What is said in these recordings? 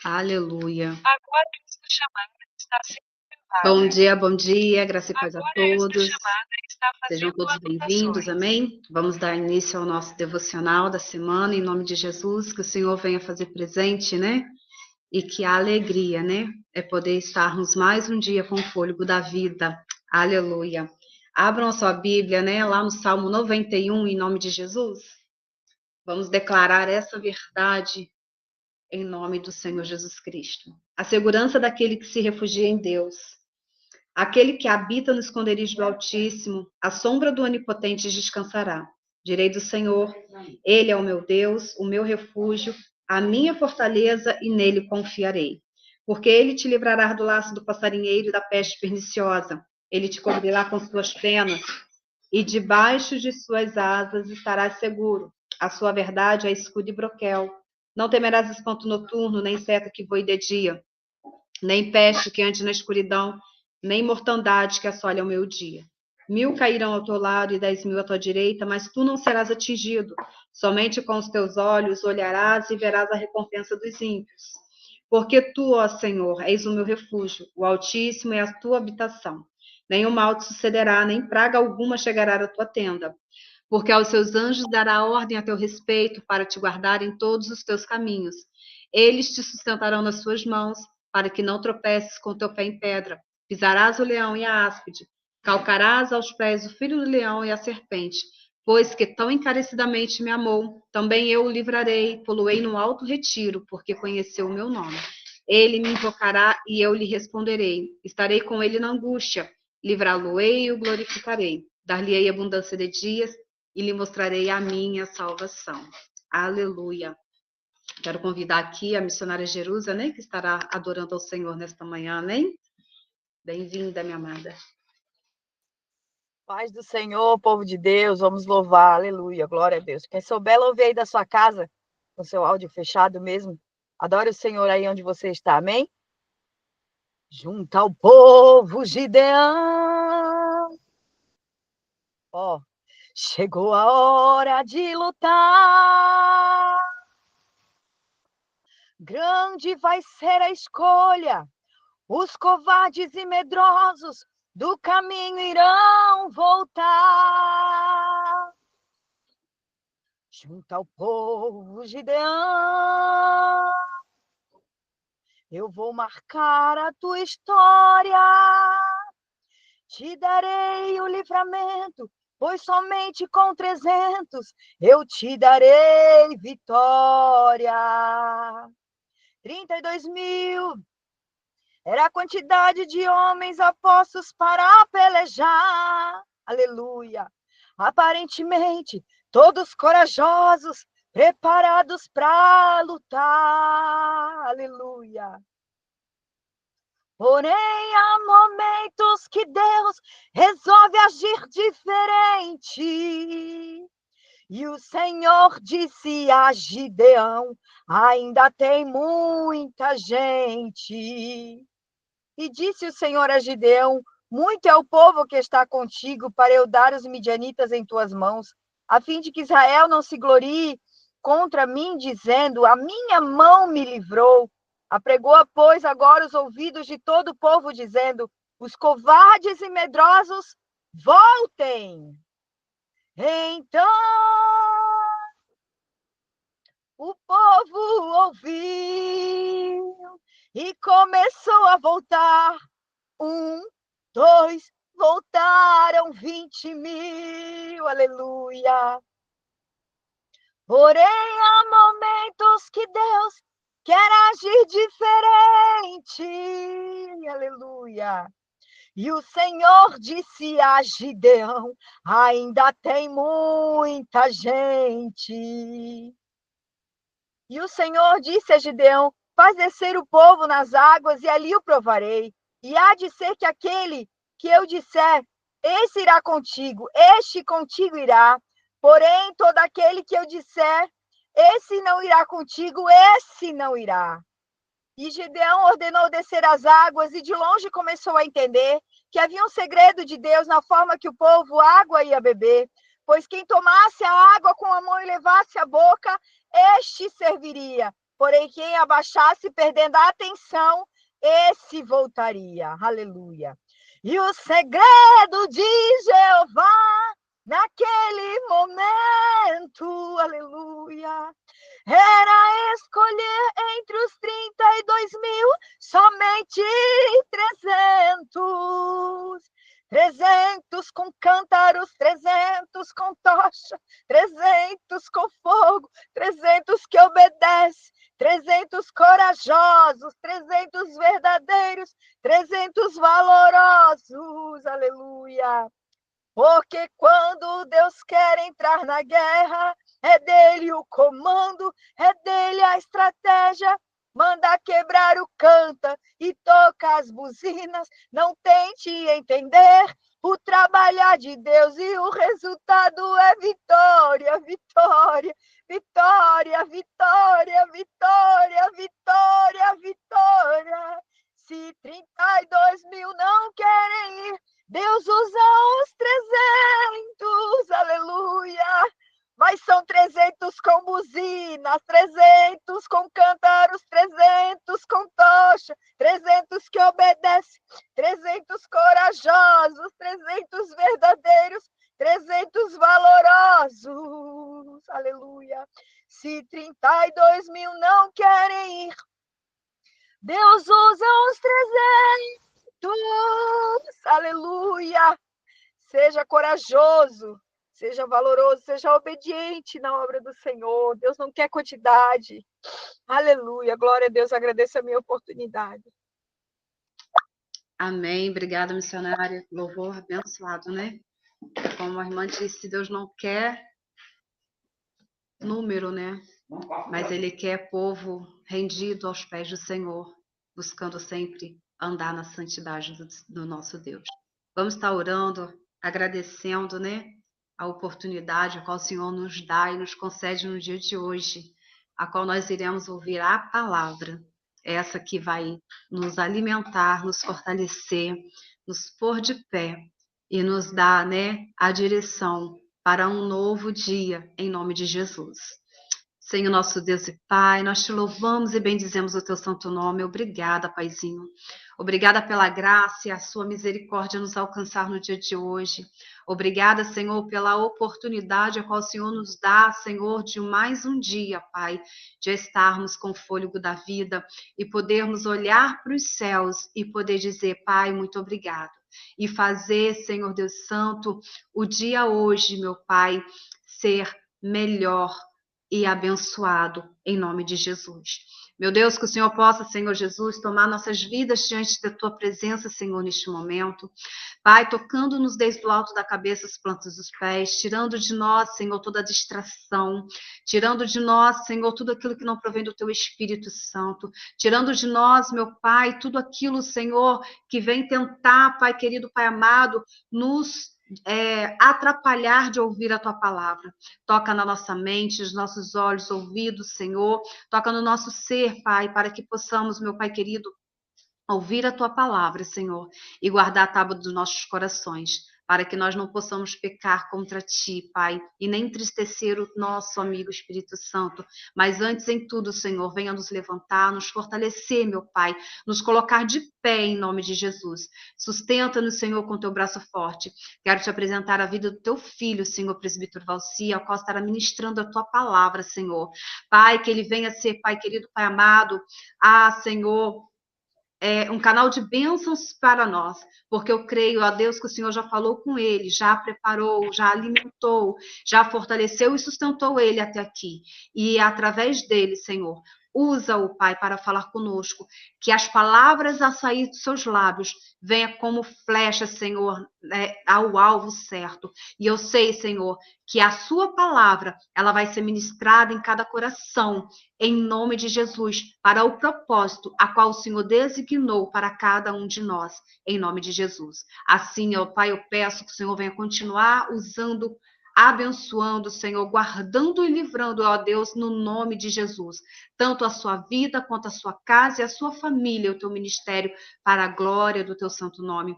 Aleluia. Agora esta chamada está sendo Bom dia, graça e paz a todos. está Sejam todos bem-vindos, anotações. amém? Vamos dar início ao nosso devocional da semana, em nome de Jesus, que o Senhor venha fazer presente, né? E que a alegria, né? É poder estarmos mais um dia com o fôlego da vida. Aleluia. Abram a sua Bíblia, né? Lá no Salmo 91, em nome de Jesus. Vamos declarar essa verdade em nome do Senhor Jesus Cristo. A segurança daquele que se refugia em Deus. Aquele que habita no esconderijo do Altíssimo, à sombra do Onipotente descansará. Direi do Senhor, Ele é o meu Deus, o meu refúgio, a minha fortaleza, e nele confiarei. Porque ele te livrará do laço do passarinheiro e da peste perniciosa. Ele te cobrirá com suas penas, e debaixo de suas asas estarás seguro. A sua verdade é escudo e broquel. Não temerás espanto noturno, nem seta que voe de dia, nem peste que ande na escuridão, nem mortandade que assole ao meio-dia. 1.000 cairão ao teu lado e 10.000 à tua direita, mas tu não serás atingido. Somente com os teus olhos olharás e verás a recompensa dos ímpios. Porque tu, ó Senhor, és o meu refúgio, o Altíssimo é a tua habitação. Nenhum mal te sucederá, nem praga alguma chegará à tua tenda. Porque aos seus anjos dará ordem a teu respeito para te guardar em todos os teus caminhos. Eles te sustentarão nas suas mãos, para que não tropeces com teu pé em pedra. Pisarás o leão e a áspide, calcarás aos pés o filho do leão e a serpente. Pois que tão encarecidamente me amou, também eu o livrarei, poloei no alto retiro, porque conheceu o meu nome. Ele me invocará e eu lhe responderei. Estarei com ele na angústia, livrá-lo-ei e o glorificarei. Dar-lhe-ei abundância de dias e lhe mostrarei a minha salvação. Aleluia. Quero convidar aqui a missionária Jerusa, né, que estará adorando ao Senhor nesta manhã, amém? Bem-vinda, minha amada. Paz do Senhor, povo de Deus, vamos louvar, aleluia, glória a Deus. Quem souber, louve aí da sua casa, com seu áudio fechado mesmo. Adore o Senhor aí onde você está, amém? Junta ao povo, Gideão. Ó, chegou a hora de lutar. Grande vai ser a escolha. Os covardes e medrosos do caminho irão voltar. Junta ao povo, Gideão. Eu vou marcar a tua história. Te darei o livramento, pois somente com 300 eu te darei vitória. 32.000 era a quantidade de homens apostos para pelejar. Aleluia. Aparentemente, todos corajosos, preparados para lutar. Aleluia. Porém, há momentos que Deus resolve agir diferente. E o Senhor disse a Gideão: ainda tem muita gente. E disse o Senhor a Gideão: muito é o povo que está contigo para eu dar os midianitas em tuas mãos, a fim de que Israel não se glorie contra mim, dizendo: a minha mão me livrou. Apregou, pois, agora os ouvidos de todo o povo, dizendo: os covardes e medrosos voltem. Então o povo ouviu e começou a voltar. 1, 2, voltaram 20.000, aleluia. Porém, há momentos que Deus quer agir diferente, aleluia. E o Senhor disse a Gideão: ainda tem muita gente. E o Senhor disse a Gideão: faz descer o povo nas águas e ali o provarei. E há de ser que aquele que eu disser, esse irá contigo, este contigo irá. Porém, todo aquele que eu disser, esse não irá contigo, esse não irá. E Gideão ordenou descer as águas e de longe começou a entender que havia um segredo de Deus na forma que o povo água ia beber. Pois quem tomasse a água com a mão e levasse à boca, este serviria. Porém, quem abaixasse, perdendo a atenção, esse voltaria. Aleluia. E o segredo de Jeová, naquele momento, aleluia, era escolher entre os 32.000 somente 300. 300 com cântaros, 300 com tocha, 300 com fogo, 300 que obedecem, 300 corajosos, 300 verdadeiros, 300 valorosos, aleluia. Porque quando Deus quer entrar na guerra, é dele o comando, é dele a estratégia. Manda quebrar o cântaro e toca as buzinas. Não tente entender o trabalhar de Deus e o resultado é vitória, vitória, vitória, vitória, vitória, vitória, vitória. Se 32.000 não querem ir, Deus usa os 300, aleluia. Mas são 300 com buzinas, 300 com cântaros, 300 com tocha, 300 que obedecem, 300 corajosos, 300 verdadeiros, 300 valorosos, aleluia. Se 32.000 não querem ir, Deus usa os 300, aleluia. Seja corajoso. Seja valoroso, seja obediente na obra do Senhor. Deus não quer quantidade. Aleluia. Glória a Deus. Agradeço a minha oportunidade. Amém. Obrigada, missionária. Louvor abençoado, né? Como a irmã disse, Deus não quer número, né? Mas Ele quer povo rendido aos pés do Senhor, buscando sempre andar na santidade do nosso Deus. Vamos estar orando, agradecendo, né? A oportunidade a qual o Senhor nos dá e nos concede no dia de hoje, a qual nós iremos ouvir a palavra, essa que vai nos alimentar, nos fortalecer, nos pôr de pé e nos dar, né, a direção para um novo dia, em nome de Jesus. Senhor nosso Deus e Pai, nós te louvamos e bendizemos o teu santo nome. Obrigada, Paizinho. Obrigada pela graça e a sua misericórdia nos alcançar no dia de hoje. Obrigada, Senhor, pela oportunidade a qual o Senhor nos dá, Senhor, de mais um dia, Pai, de estarmos com o fôlego da vida e podermos olhar para os céus e poder dizer, Pai, muito obrigado. E fazer, Senhor Deus Santo, o dia hoje, meu Pai, ser melhor e abençoado em nome de Jesus. Meu Deus, que o Senhor possa, Senhor Jesus, tomar nossas vidas diante da tua presença, Senhor, neste momento. Pai, tocando-nos desde o alto da cabeça, as plantas dos pés, tirando de nós, Senhor, toda a distração, tirando de nós, Senhor, tudo aquilo que não provém do teu Espírito Santo, tirando de nós, meu Pai, tudo aquilo, Senhor, que vem tentar, Pai querido, Pai amado, nos atrapalhar de ouvir a tua palavra. Toca na nossa mente, nos nossos olhos, ouvidos, Senhor. Toca no nosso ser, Pai, para que possamos, meu Pai querido, ouvir a tua palavra, Senhor, e guardar a tábua dos nossos corações, para que nós não possamos pecar contra ti, Pai, e nem entristecer o nosso amigo Espírito Santo. Mas antes em tudo, Senhor, venha nos levantar, nos fortalecer, meu Pai, nos colocar de pé em nome de Jesus. Sustenta-nos, Senhor, com teu braço forte. Quero te apresentar a vida do teu filho, Senhor, presbítero Valci, ao qual estará ministrando a tua palavra, Senhor. Pai, que ele venha ser, Pai querido, Pai amado, Senhor, um canal de bênçãos para nós, porque eu creio, ó Deus, que o Senhor já falou com ele, já preparou, já alimentou, já fortaleceu e sustentou ele até aqui. E através dele, Senhor, usa-o, Pai, para falar conosco, que as palavras a sair dos seus lábios venham como flecha, Senhor, ao alvo certo. E eu sei, Senhor, que a sua palavra, ela vai ser ministrada em cada coração, em nome de Jesus, para o propósito a qual o Senhor designou para cada um de nós, em nome de Jesus. Assim, ó Pai, eu peço que o Senhor venha continuar usando, abençoando, Senhor, guardando e livrando, ó Deus, no nome de Jesus, tanto a sua vida, quanto a sua casa e a sua família, o teu ministério, para a glória do teu santo nome.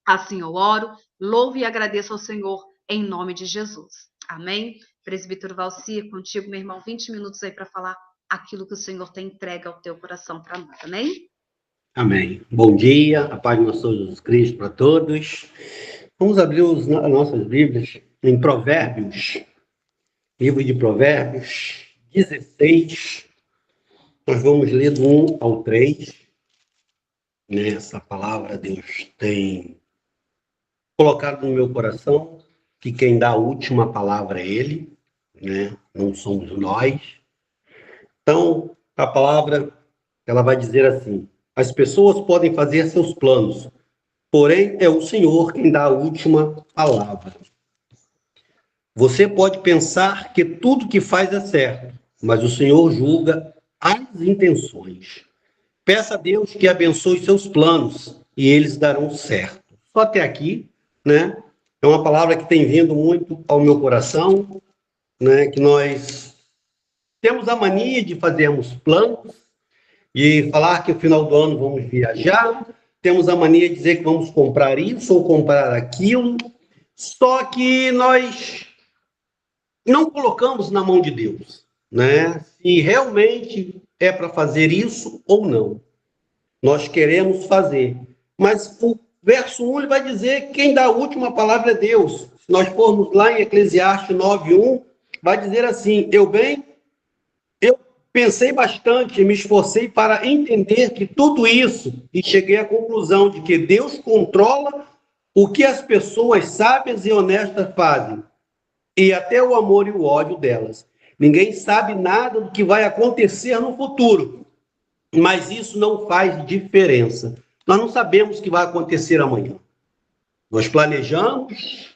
Assim eu oro, louvo e agradeço ao Senhor, em nome de Jesus. Amém? Presbítero Valci, contigo, meu irmão, 20 minutos aí para falar aquilo que o Senhor tem entregue ao teu coração para nós, amém? Amém. Bom dia, a paz do nosso Senhor Jesus Cristo para todos. Vamos abrir as nossas Bíblias em Provérbios, livro de Provérbios 16. Nós vamos ler do 1 ao 3. Nessa palavra Deus tem colocado no meu coração que quem dá a última palavra é Ele, né? Não somos nós. Então, a palavra, ela vai dizer assim: as pessoas podem fazer seus planos, porém é o Senhor quem dá a última palavra. Você pode pensar que tudo que faz é certo, mas o Senhor julga as intenções. Peça a Deus que abençoe seus planos e eles darão certo. Só até aqui, né? É uma palavra que tem vindo muito ao meu coração, né? Que nós temos a mania de fazermos planos e falar que no final do ano vamos viajar, temos a mania de dizer que vamos comprar isso ou comprar aquilo, só que nós não colocamos na mão de Deus, né? Se realmente é para fazer isso ou não. Nós queremos fazer, mas o verso 1 ele vai dizer que quem dá a última palavra é Deus. Se nós formos lá em Eclesiastes 9:1, vai dizer assim: eu pensei bastante, me esforcei para entender que tudo isso e cheguei à conclusão de que Deus controla o que as pessoas sábias e honestas fazem, e até o amor e o ódio delas. Ninguém sabe nada do que vai acontecer no futuro, mas isso não faz diferença. Nós não sabemos o que vai acontecer amanhã. Nós planejamos,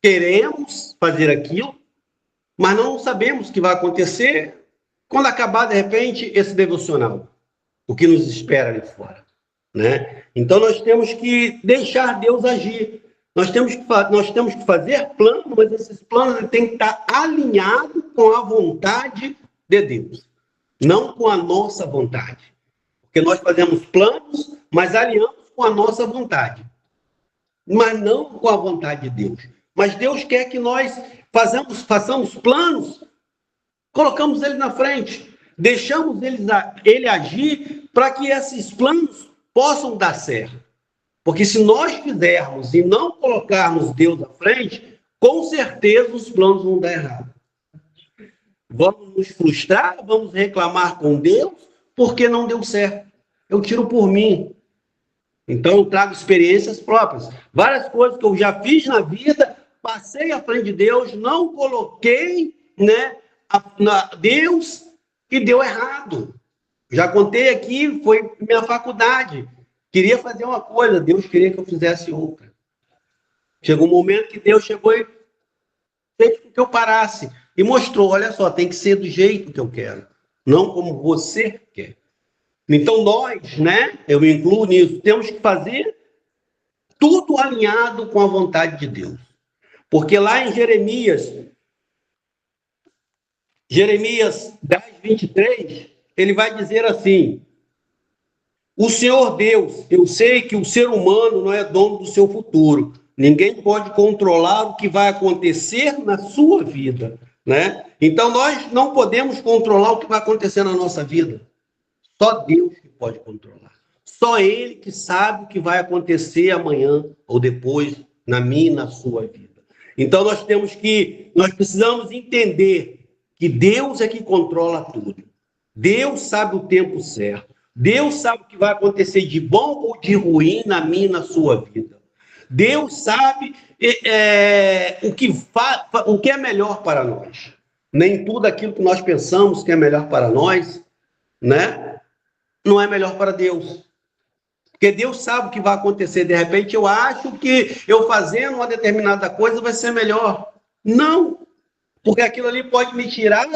queremos fazer aquilo, mas não sabemos o que vai acontecer quando acabar, de repente, esse devocional, o que nos espera ali fora, né? Então, nós temos que deixar Deus agir. Nós temos que fazer planos, mas esses planos têm que estar alinhados com a vontade de Deus, não com a nossa vontade. Porque nós fazemos planos, mas alinhamos com a nossa vontade, mas não com a vontade de Deus. Mas Deus quer que nós façamos planos, colocamos ele na frente, deixamos ele agir para que esses planos possam dar certo. Porque se nós fizermos e não colocarmos Deus à frente, com certeza os planos vão dar errado. Vamos nos frustrar, vamos reclamar com Deus, porque não deu certo. Eu tiro por mim. Então eu trago experiências próprias. Várias coisas que eu já fiz na vida, passei à frente de Deus, não coloquei, né, Deus e deu errado. Já contei aqui, foi minha faculdade. Queria fazer uma coisa, Deus queria que eu fizesse outra. Chegou um momento que Deus chegou e fez com que eu parasse. E mostrou, olha só, tem que ser do jeito que eu quero, não como você quer. Então nós, né, eu me incluo nisso, temos que fazer tudo alinhado com a vontade de Deus. Porque lá em Jeremias 10:23, ele vai dizer assim: o Senhor Deus, eu sei que o ser humano não é dono do seu futuro. Ninguém pode controlar o que vai acontecer na sua vida, né? Então, nós não podemos controlar o que vai acontecer na nossa vida. Só Deus que pode controlar. Só Ele que sabe o que vai acontecer amanhã ou depois na minha e na sua vida. Então, nós precisamos entender que Deus é que controla tudo. Deus sabe o tempo certo. Deus sabe o que vai acontecer de bom ou de ruim na minha e na sua vida. Deus sabe o que é melhor para nós. Nem tudo aquilo que nós pensamos que é melhor para nós, né, não é melhor para Deus. Porque Deus sabe o que vai acontecer. De repente, eu acho que eu fazendo uma determinada coisa vai ser melhor. Não, porque aquilo ali pode me tirar,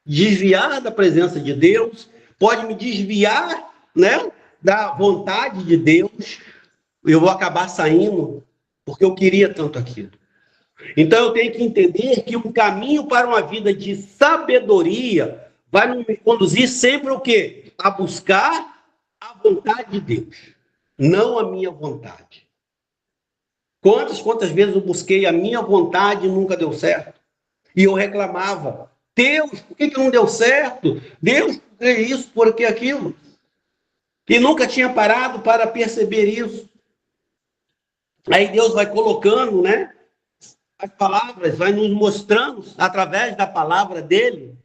desviar da presença de Deus, pode me desviar, né, da vontade de Deus. Eu vou acabar saindo porque eu queria tanto aquilo. Então eu tenho que entender que um caminho para uma vida de sabedoria vai me conduzir sempre o quê? A buscar a vontade de Deus, não a minha vontade. Quantas vezes eu busquei a minha vontade e nunca deu certo? E eu reclamava. Deus, por que não deu certo? Deus, por que isso, por que aquilo? E nunca tinha parado para perceber isso. Aí Deus vai colocando, né, as palavras, vai nos mostrando através da palavra dele.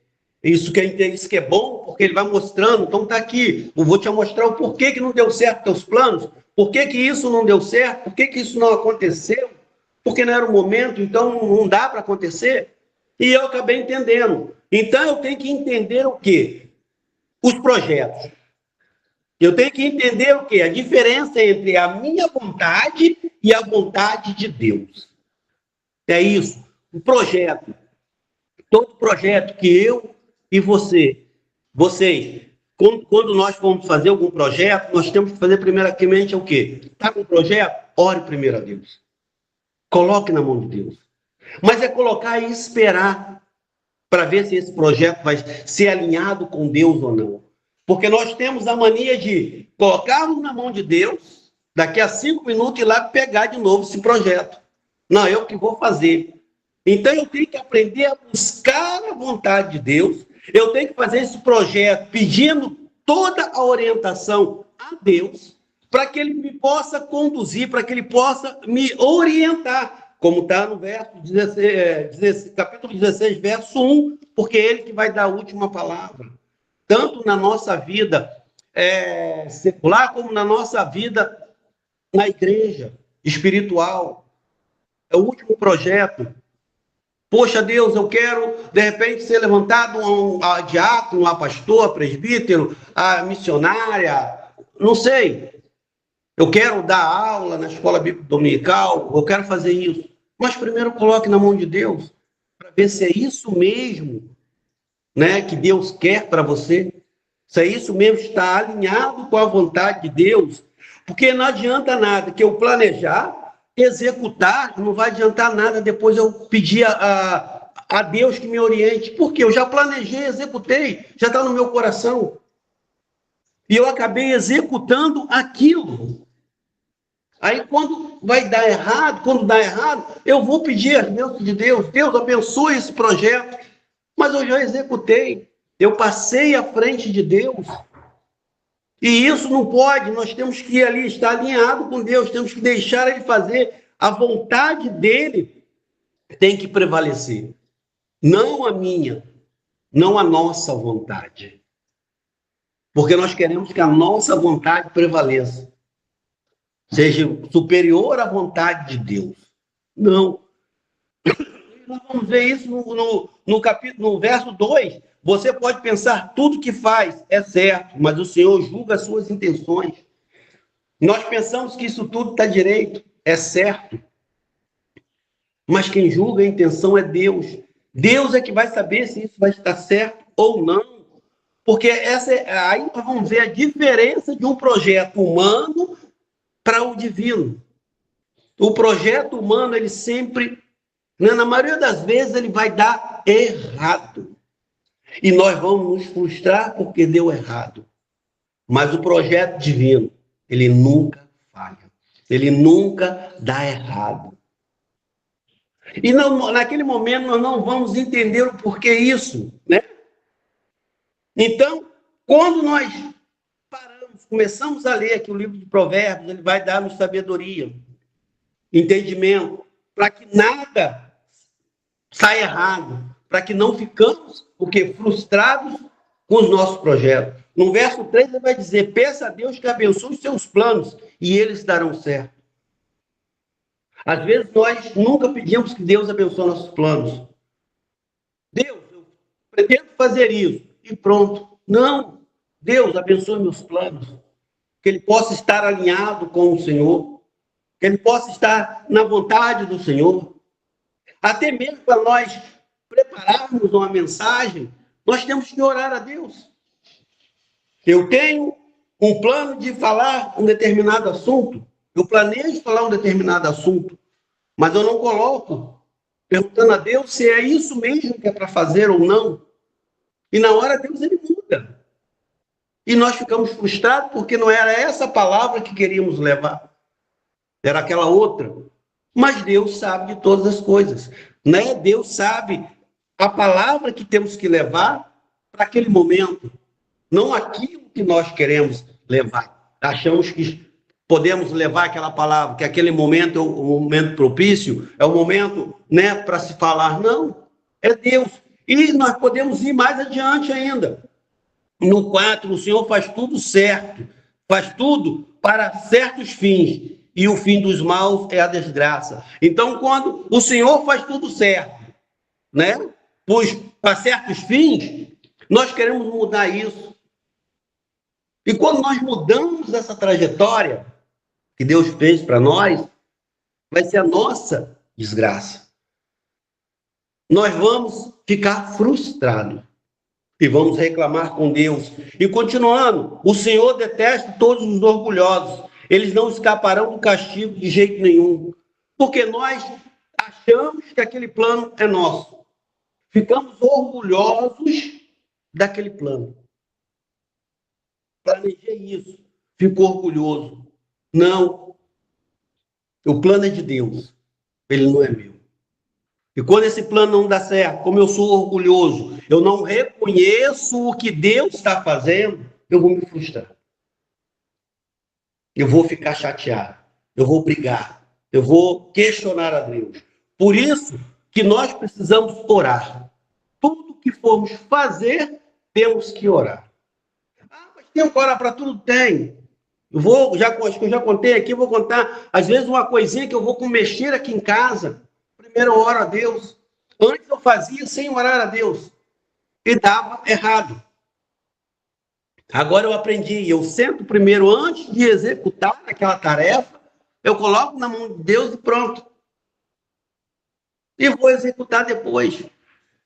Isso que é bom, porque ele vai mostrando. Então está aqui, eu vou te mostrar o porquê que não deu certo teus planos, por que isso não deu certo, por que isso não aconteceu, porque não era o momento, então não dá para acontecer. E eu acabei entendendo. Então eu tenho que entender o quê? Os projetos. Eu tenho que entender o quê? A diferença entre a minha vontade e a vontade de Deus. É isso. O projeto. Todo projeto que eu e vocês, quando nós vamos fazer algum projeto, nós temos que fazer primeiramente o quê? Está com o projeto? Ore primeiro a Deus. Coloque na mão de Deus. Mas é colocar e esperar para ver se esse projeto vai ser alinhado com Deus ou não. Porque nós temos a mania de colocarmos na mão de Deus, daqui a 5 minutos ir lá pegar de novo esse projeto. Não, eu que vou fazer. Então eu tenho que aprender a buscar a vontade de Deus. Eu tenho que fazer esse projeto pedindo toda a orientação a Deus, para que Ele me possa conduzir, para que Ele possa me orientar, como está no capítulo 16, verso 1, porque é Ele que vai dar a última palavra. Tanto na nossa vida secular, como na nossa vida na igreja espiritual. É o último projeto. Poxa, Deus, eu quero, de repente, ser levantado a diácono, a pastor, a presbítero, a missionária, não sei. Eu quero dar aula na escola bíblica dominical, eu quero fazer isso. Mas primeiro coloque na mão de Deus, para ver se é isso mesmo, né, que Deus quer para você. Se é isso mesmo, está alinhado com a vontade de Deus. Porque não adianta nada que eu planejar, executar, não vai adiantar nada depois eu pedir a Deus que me oriente. Porque eu já planejei, executei, já está no meu coração. E eu acabei executando aquilo. Aí quando vai dar errado, eu vou pedir a Deus de Deus, Deus abençoe esse projeto. Mas eu já executei, eu passei à frente de Deus. E isso não pode, nós temos que ir ali, estar alinhado com Deus, temos que deixar Ele fazer. A vontade dEle tem que prevalecer. Não a minha, não a nossa vontade. Porque nós queremos que a nossa vontade prevaleça. Seja superior à vontade de Deus. Não. Nós vamos ver isso no verso 2. Você pode pensar tudo que faz é certo, mas o Senhor julga as suas intenções. Nós pensamos que isso tudo está direito, é certo. Mas quem julga a intenção é Deus. Deus é que vai saber se isso vai estar certo ou não. Porque aí nós vamos ver a diferença de um projeto humano para o divino. O projeto humano, ele sempre, na maioria das vezes, ele vai dar errado. E nós vamos nos frustrar porque deu errado. Mas o projeto divino, ele nunca falha. Ele nunca dá errado. E naquele momento nós não vamos entender o porquê isso, né? Então, quando nós paramos, começamos a ler aqui o livro de Provérbios, ele vai dar-nos sabedoria, entendimento, para que nada saia errado, para que não ficamos frustrados com os nossos projetos. No verso 3 ele vai dizer: peça a Deus que abençoe os seus planos e eles darão certo. Às vezes nós nunca pedimos que Deus abençoe nossos planos. Deus, eu pretendo fazer isso e pronto. Não, Deus abençoe meus planos, que ele possa estar alinhado com o Senhor, que ele possa estar na vontade do Senhor. Até mesmo para nós prepararmos uma mensagem, nós temos que orar a Deus. Eu tenho um plano de falar um determinado assunto, eu planejo falar um determinado assunto, mas eu não coloco, perguntando a Deus se é isso mesmo que é para fazer ou não. E na hora Deus, ele muda. E nós ficamos frustrados porque não era essa palavra que queríamos levar. Era aquela outra. Mas Deus sabe de todas as coisas, né? Deus sabe a palavra que temos que levar para aquele momento, não aquilo que nós queremos levar. Achamos que podemos levar aquela palavra, que aquele momento é o momento propício, é o momento, né, para se falar. Não, é Deus. E nós podemos ir mais adiante ainda. No 4, o Senhor faz tudo certo, faz tudo para certos fins, e o fim dos maus é a desgraça. Então, quando o Senhor faz tudo certo, né, pois para certos fins, nós queremos mudar isso. E quando nós mudamos essa trajetória que Deus fez para nós, vai ser a nossa desgraça. Nós vamos ficar frustrados e vamos reclamar com Deus. E continuando, o Senhor detesta todos os orgulhosos. Eles não escaparão do castigo de jeito nenhum, porque nós achamos que aquele plano é nosso. Ficamos orgulhosos daquele plano. Planejei isso, ficou orgulhoso. Não, o plano é de Deus, ele não é meu. E quando esse plano não dá certo, como eu sou orgulhoso, eu não reconheço o que Deus está fazendo, eu vou me frustrar. Eu vou ficar chateado, eu vou brigar, eu vou questionar a Deus. Por isso que nós precisamos orar. Tudo que formos fazer, temos que orar. Ah, mas tem que orar para tudo? Tem. Acho que eu já contei aqui, vou contar, às vezes, uma coisinha que eu vou mexer aqui em casa. Primeiro eu oro a Deus. Antes eu fazia sem orar a Deus. E dava errado. Agora eu aprendi. Eu sento primeiro, antes de executar aquela tarefa, eu coloco na mão de Deus e pronto. E vou executar depois.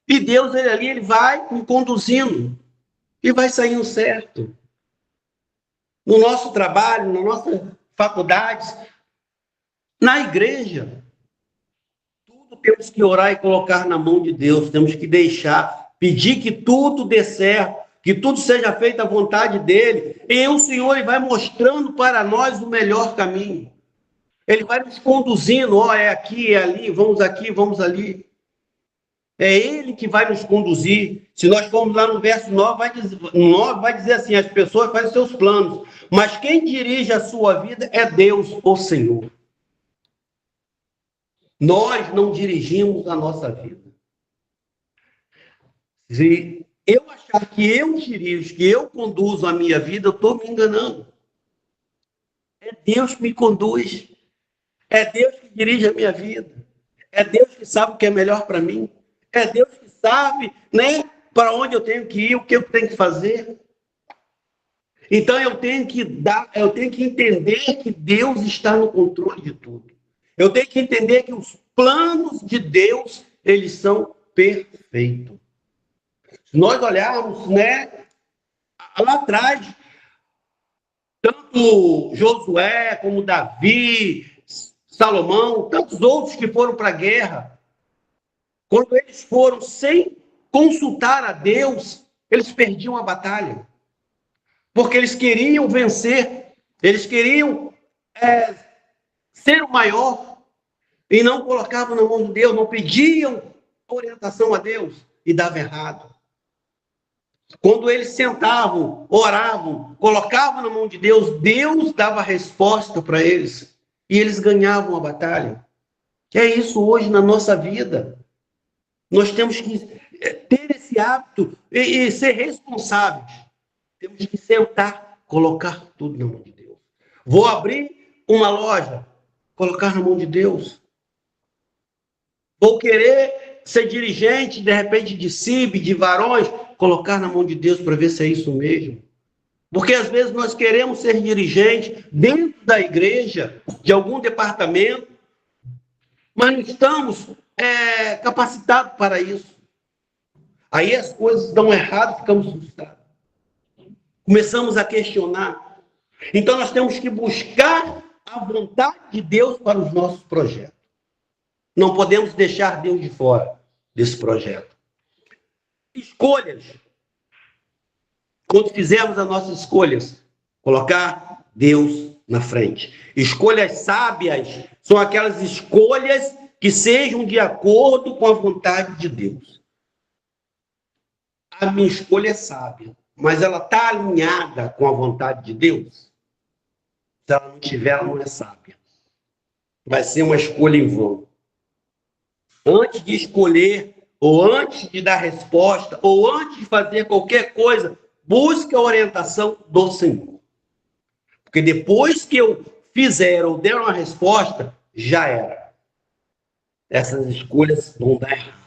E Deus, ele vai me conduzindo. E vai saindo certo. No nosso trabalho, na nossa faculdade, na igreja, tudo temos que orar e colocar na mão de Deus, temos que deixar, pedir que tudo dê certo, que tudo seja feito à vontade dele, e o Senhor ele vai mostrando para nós o melhor caminho. Ele vai nos conduzindo, é aqui, é ali, vamos aqui, vamos ali. É ele que vai nos conduzir. Se nós formos lá no verso 9, vai dizer assim, as pessoas fazem seus planos, mas quem dirige a sua vida é Deus, o Senhor. Nós não dirigimos a nossa vida. Se eu achar que eu dirijo, que eu conduzo a minha vida, eu estou me enganando. É Deus que me conduz. É Deus que dirige a minha vida. É Deus que sabe o que é melhor para mim. É Deus que sabe, né, para onde eu tenho que ir, o que eu tenho que fazer. Então eu tenho que entender que Deus está no controle de tudo. Eu tenho que entender que os planos de Deus, eles são perfeitos. Se nós olharmos, né, lá atrás, tanto Josué como Davi, Salomão, tantos outros que foram para a guerra, quando eles foram sem consultar a Deus, eles perdiam a batalha. Porque eles queriam vencer, eles queriam ser o maior, e não colocavam na mão de Deus, não pediam orientação a Deus, e dava errado. Quando eles sentavam, oravam, colocavam na mão de Deus, Deus dava resposta para eles, e eles ganhavam a batalha. É isso hoje na nossa vida. Nós temos que ter esse hábito e ser responsáveis. Temos que sentar, colocar tudo na mão de Deus. Vou abrir uma loja, colocar na mão de Deus. Vou querer ser dirigente, de repente, de CIB, de varões, colocar na mão de Deus para ver se é isso mesmo. Porque às vezes nós queremos ser dirigente dentro da igreja, de algum departamento, mas não estamos capacitados para isso. Aí as coisas dão errado, ficamos frustrados. Começamos a questionar. Então nós temos que buscar a vontade de Deus para os nossos projetos. Não podemos deixar Deus de fora desse projeto. Escolhas. Quando fizermos as nossas escolhas, colocar Deus na frente. Escolhas sábias são aquelas escolhas que sejam de acordo com a vontade de Deus. a minha escolha é sábia, mas ela está alinhada com a vontade de Deus? Se ela não tiver, ela não é sábia. Vai ser uma escolha em vão. Antes de escolher, ou antes de dar resposta, ou antes de fazer qualquer coisa, busque a orientação do Senhor. Porque depois que eu fizer ou der uma resposta, já era. Essas escolhas vão dar errado.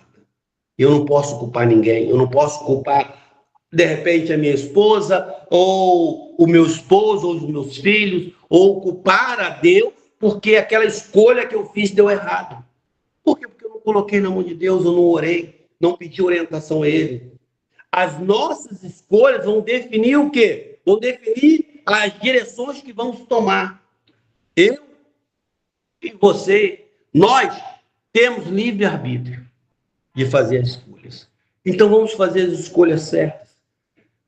Eu não posso culpar ninguém. Eu não posso culpar, de repente, a minha esposa, ou o meu esposo, ou os meus filhos, ou culpar a Deus, porque aquela escolha que eu fiz deu errado. Por quê? Porque eu não coloquei na mão de Deus, eu não orei, não pedi orientação a Ele. As nossas escolhas vão definir o quê? Vão definir as direções que vamos tomar. Eu e você, nós temos livre-arbítrio de fazer as escolhas. Então vamos fazer as escolhas certas.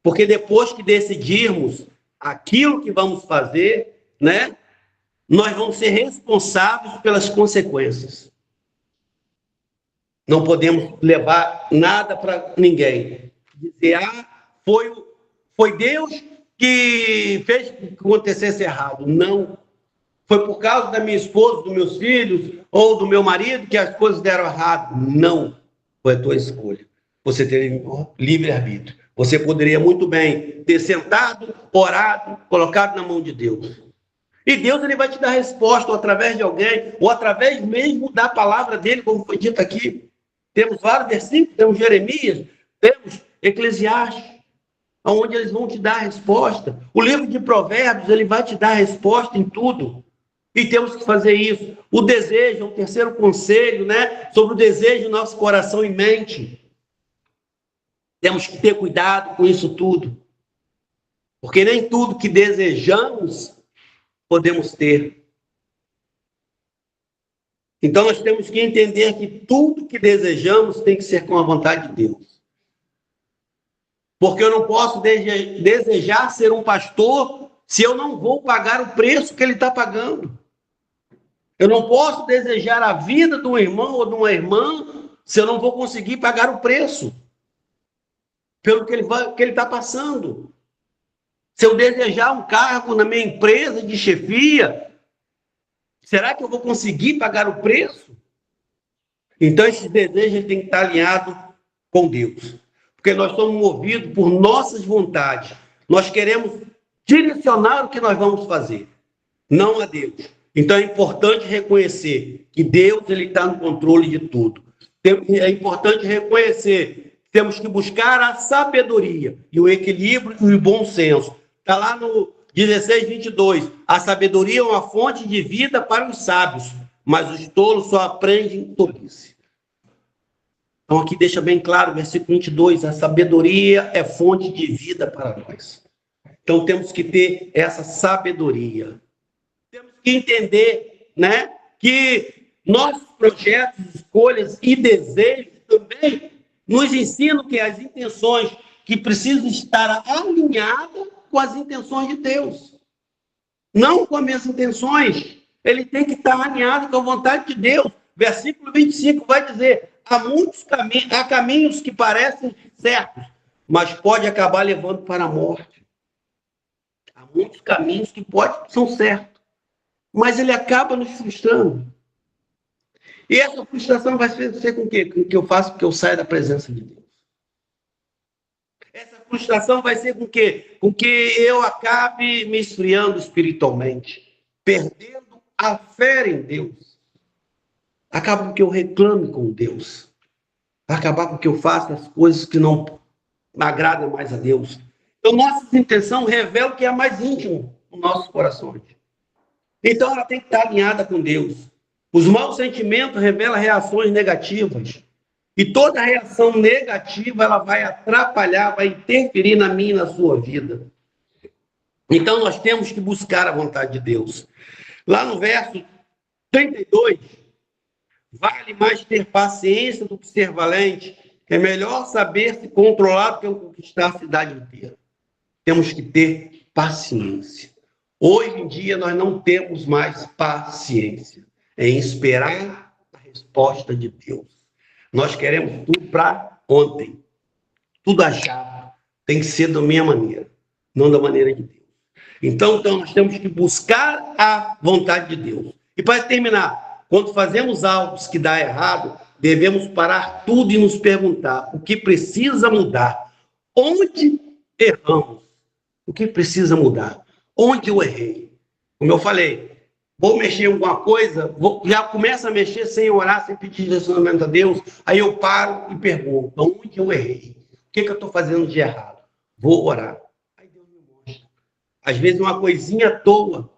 Porque depois que decidirmos aquilo que vamos fazer, né, nós vamos ser responsáveis pelas consequências. Não podemos levar nada para ninguém. Dizer, foi Deus que fez que acontecesse errado. Não. Foi por causa da minha esposa, dos meus filhos, ou do meu marido que as coisas deram errado. Não. Foi a tua escolha. Você teve livre-arbítrio. Você poderia muito bem ter sentado, orado, colocado na mão de Deus. E Deus ele vai te dar resposta, ou através de alguém, ou através mesmo da palavra dele, como foi dito aqui. Temos vários versículos, temos Jeremias, temos Eclesiastes, onde eles vão te dar a resposta. O livro de Provérbios, ele vai te dar a resposta em tudo. E temos que fazer isso. O desejo, o terceiro conselho, né? Sobre o desejo do nosso coração e mente. Temos que ter cuidado com isso tudo. Porque nem tudo que desejamos podemos ter. Então nós temos que entender que tudo que desejamos tem que ser com a vontade de Deus. Porque eu não posso desejar ser um pastor se eu não vou pagar o preço que ele está pagando. Eu não posso desejar a vida de um irmão ou de uma irmã se eu não vou conseguir pagar o preço pelo que ele está passando. Se eu desejar um cargo na minha empresa de chefia, será que eu vou conseguir pagar o preço? Então, esse desejo tem que estar alinhado com Deus. Porque nós somos movidos por nossas vontades. Nós queremos direcionar o que nós vamos fazer, não a Deus. Então, é importante reconhecer que Deus ele está no controle de tudo. É importante reconhecer que temos que buscar a sabedoria e o equilíbrio e o bom senso. Está lá no 16:22. A sabedoria é uma fonte de vida para os sábios, mas os tolos só aprendem tolice. Então, aqui deixa bem claro, versículo 22, a sabedoria é fonte de vida para nós. Então, temos que ter essa sabedoria. Temos que entender, né, que nossos projetos, escolhas e desejos também nos ensinam que as intenções que precisam estar alinhadas com as intenções de Deus. Não com as minhas intenções. Ele tem que estar alinhado com a vontade de Deus. Versículo 25 vai dizer, há caminhos que parecem certos, mas pode acabar levando para a morte. Há muitos caminhos que são certos, mas ele acaba nos frustrando. E essa frustração vai ser com o quê? Com o que eu faço porque eu saio da presença de Deus. Essa frustração vai ser com o quê? Com que eu acabe me esfriando espiritualmente, perdendo a fé em Deus. Acaba com que eu reclame com Deus. Vai acabar com que eu faça as coisas que não agradam mais a Deus. Então, nossa intenção revela o que é mais íntimo nos nossos corações. Então, ela tem que estar alinhada com Deus. Os maus sentimentos revelam reações negativas. E toda reação negativa, ela vai atrapalhar, vai interferir na minha e na sua vida. Então, nós temos que buscar a vontade de Deus. Lá no verso 32, vale mais ter paciência do que ser valente. É melhor saber se controlar do que conquistar a cidade inteira. Temos que ter paciência. Hoje em dia, nós não temos mais paciência em esperar a resposta de Deus. Nós queremos tudo para ontem. tudo achado, tem que ser da minha maneira, não da maneira de Deus. Então nós temos que buscar a vontade de Deus. E para terminar, quando fazemos algo que dá errado, devemos parar tudo e nos perguntar o que precisa mudar, onde erramos, o que precisa mudar, onde eu errei. Como eu falei, vou mexer em alguma coisa, já começa a mexer sem orar, sem pedir direcionamento a Deus, aí eu paro e pergunto, onde eu errei? O que eu estou fazendo de errado? Vou orar. Aí Deus me mostra. Às vezes uma coisinha à toa,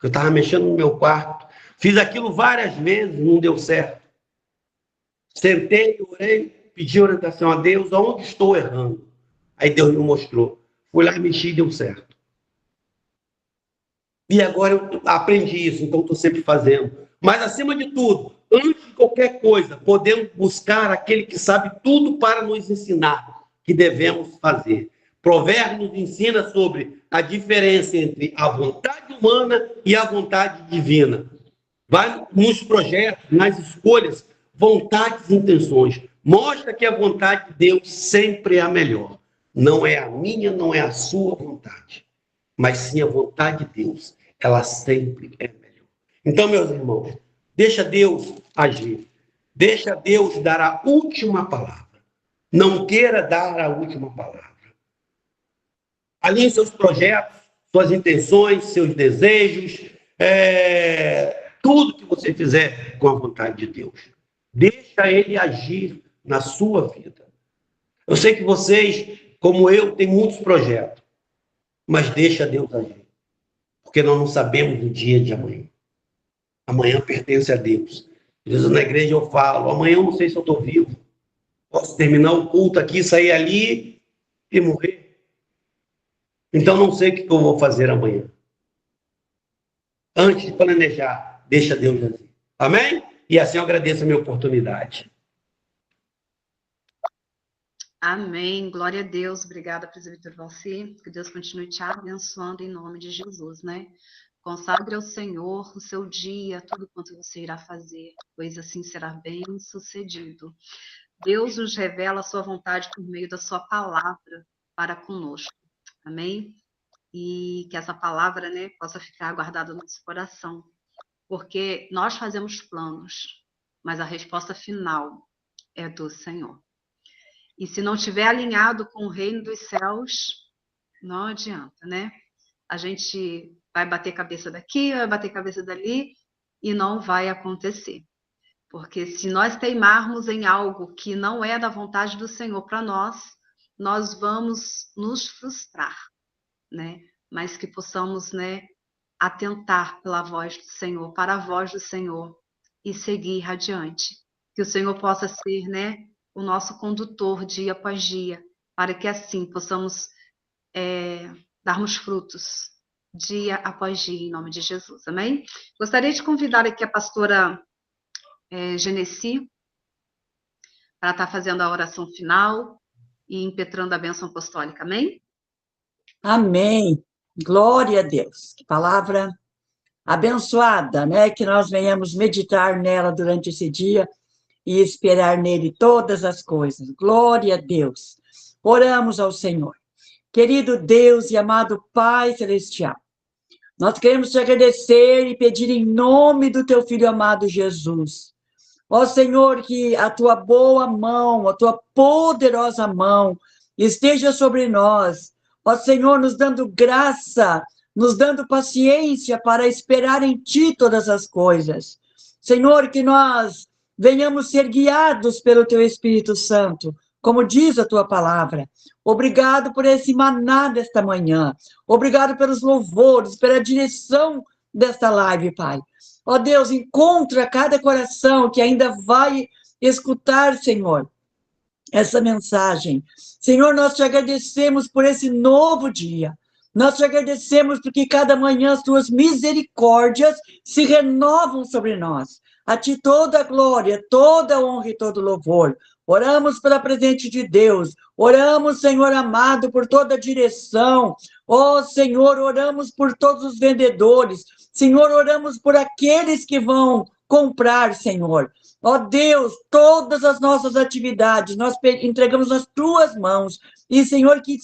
que eu estava mexendo no meu quarto, fiz aquilo várias vezes, não deu certo. Sentei, orei, pedi orientação a Deus, aonde estou errando? Aí Deus me mostrou. Fui lá e mexi e deu certo. E agora eu aprendi isso, então estou sempre fazendo. Mas, acima de tudo, antes de qualquer coisa, podemos buscar aquele que sabe tudo para nos ensinar que devemos fazer. Provérbios nos ensina sobre a diferença entre a vontade humana e a vontade divina. Vai nos projetos, nas escolhas, vontades e intenções. Mostra que a vontade de Deus sempre é a melhor. Não é a minha, não é a sua vontade, mas sim a vontade de Deus. Ela sempre é melhor. Então, meus irmãos, deixa Deus agir. Deixa Deus dar a última palavra. Não queira dar a última palavra. Alinhe seus projetos, suas intenções, seus desejos, tudo que você fizer com a vontade de Deus. Deixa Ele agir na sua vida. Eu sei que vocês, como eu, têm muitos projetos, mas deixa Deus agir. Porque nós não sabemos o dia de amanhã. Amanhã pertence a Deus. Às vezes na igreja eu falo, amanhã eu não sei se eu estou vivo. Posso terminar o culto aqui, sair ali e morrer. Então não sei o que eu vou fazer amanhã. Antes de planejar, deixa Deus agir. Amém? E assim eu agradeço a minha oportunidade. Amém. Glória a Deus. Obrigada, presbítero Valci. Que Deus continue te abençoando em nome de Jesus, né? Consagre ao Senhor o seu dia, tudo quanto você irá fazer, pois assim será bem sucedido. Deus nos revela a sua vontade por meio da sua palavra para conosco. Amém? E que essa palavra, né, possa ficar guardada no nosso coração. Porque nós fazemos planos, mas a resposta final é do Senhor. E se não estiver alinhado com o reino dos céus, não adianta, né? A gente vai bater cabeça daqui, vai bater cabeça dali, e não vai acontecer. Porque se nós teimarmos em algo que não é da vontade do Senhor para nós, nós vamos nos frustrar, né? Mas que possamos, né, atentar pela voz do Senhor, para a voz do Senhor, e seguir adiante. Que o Senhor possa ser, né, o nosso condutor dia após dia, para que assim possamos darmos frutos dia após dia, em nome de Jesus, amém? Gostaria de convidar aqui a pastora Genesi para estar fazendo a oração final e impetrando a bênção apostólica, amém? Amém. Glória a Deus. Que palavra abençoada, né? Que nós venhamos meditar nela durante esse dia e esperar nele todas as coisas. Glória a Deus. Oramos ao Senhor. Querido Deus e amado Pai Celestial, nós queremos te agradecer e pedir em nome do teu Filho amado Jesus. Ó Senhor, que a tua boa mão, a tua poderosa mão esteja sobre nós. Ó Senhor, nos dando graça, nos dando paciência para esperar em ti todas as coisas. Senhor, que nós venhamos ser guiados pelo teu Espírito Santo, como diz a tua palavra. Obrigado por esse maná desta manhã. Obrigado pelos louvores, pela direção desta live, Pai. Ó Deus, encontra cada coração que ainda vai escutar, Senhor, essa mensagem. Senhor, nós te agradecemos por esse novo dia. Nós te agradecemos porque cada manhã as tuas misericórdias se renovam sobre nós. A ti toda a glória, toda a honra e todo o louvor. Oramos pela presença de Deus. Oramos, Senhor amado, por toda a direção. Ó Senhor, oramos por todos os vendedores. Senhor, oramos por aqueles que vão comprar, Senhor. Ó Deus, todas as nossas atividades, nós entregamos nas tuas mãos. E, Senhor, que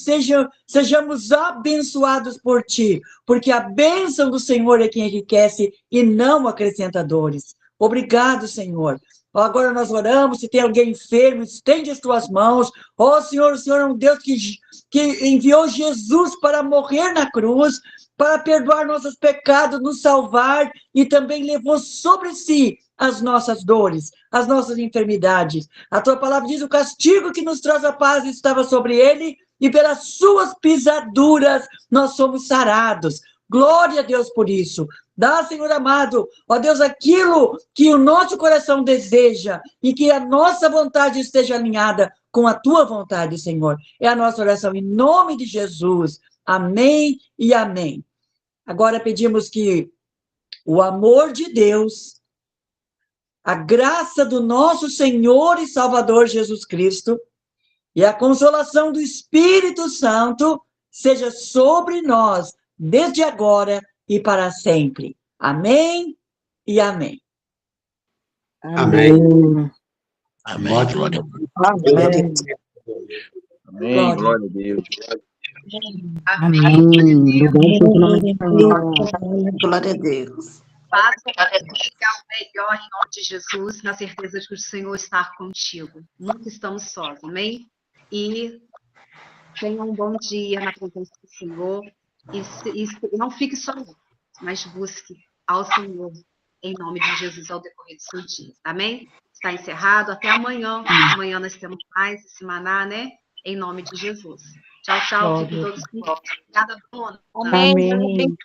sejamos abençoados por ti, porque a bênção do Senhor é quem enriquece e não acrescenta dores. Obrigado, Senhor. Agora nós oramos, se tem alguém enfermo, estende as tuas mãos. Ó Senhor, o Senhor é um Deus que enviou Jesus para morrer na cruz, para perdoar nossos pecados, nos salvar, e também levou sobre si as nossas dores, as nossas enfermidades. A tua palavra diz: o castigo que nos traz a paz estava sobre ele, e pelas suas pisaduras nós somos sarados. Glória a Deus por isso. Dá, Senhor amado, ó Deus, aquilo que o nosso coração deseja, e que a nossa vontade esteja alinhada com a tua vontade, Senhor. É a nossa oração em nome de Jesus. Amém e amém. Agora pedimos que o amor de Deus, a graça do nosso Senhor e Salvador Jesus Cristo e a consolação do Espírito Santo seja sobre nós, desde agora e para sempre. Amém e amém. Amém. Amém. Glória a Deus. Amém. Amém. Glória a Deus. Amém. Glória a Deus. Faça o melhor em nome de Jesus, na certeza de que o Senhor está contigo. Nunca estamos sós, amém? E tenha um bom dia na presença do Senhor. E não fique só, mas busque ao Senhor em nome de Jesus ao decorrer do seu dia. Amém? Está encerrado. Até amanhã. Amanhã nós temos mais esse maná, né? Em nome de Jesus. Tchau, tchau. Fiquem todos com Deus. Obrigada, Dona. Amém. Amém.